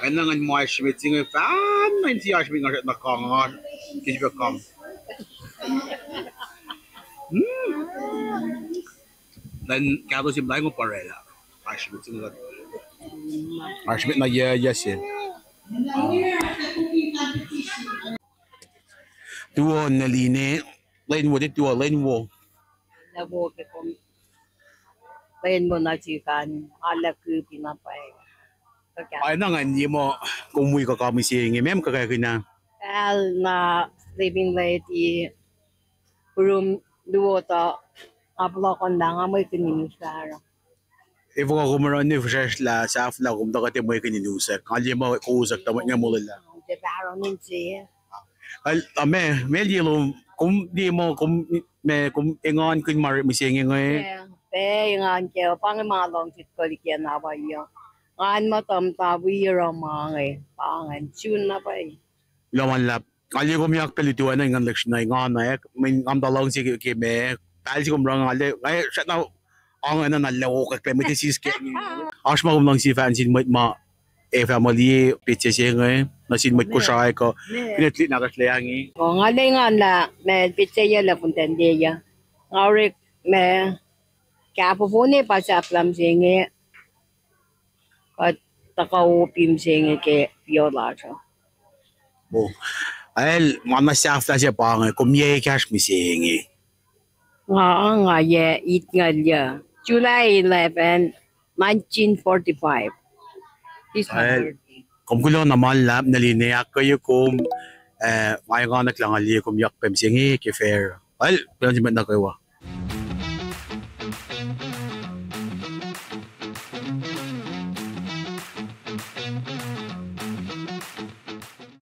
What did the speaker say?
Anh đang ăn mọi sự tình người fan mình chỉ ăn mình ngon nó còn ngon cái gì còn nên cả tôi xem lại một bài là ăn sự tình là ăn sự nó dễ xin tua Nina Linne lên vô đi tua lên vô là vô cái con bên một nói chuyệnกันอะไรคือปีนาไปก็แก anh đang ăn gì mà cũng mùi có mình xem nghe mấy cái cái nào na living lady room duo to aplo kon lang amoy kininisara Ibu ko meron ni fresh la sa afla kung dagat mo yung kininusak. Kali mo kuusak tama nga mo la. de baro nin si Al me di lo kung di mo kung ingon kun mari mising ngoy. pe ngan ke pang ma long chit ko li kia na ba yo ngan ma tam ta wi ro ma ngai pa ngan chun na ba Lawan lap. Kali ko miyak pelituan na ngan leksyon na ngan na min am dalong si ke me. Kali si kumrang ale ay sa na ang ano na lawo ka klemete si ske. As mo kumang si fan sin ma family pitche siya ngay na sin mo Kosrae ko pinatlit na kaslayang ko ngalay nga la me pitse ya la punten de ya ngawrik me kya po ne pa sa plam singe at takaw pim singe ke piola so Oh, ay mama siya after siya pa ngay kumye cash mising nga ye it nga ya July 11 1945 this ay kumkulo naman lab nalinayak kayo kum ngayon nga naklangali kum yak pem singi ke fair ay pinansiman na kayo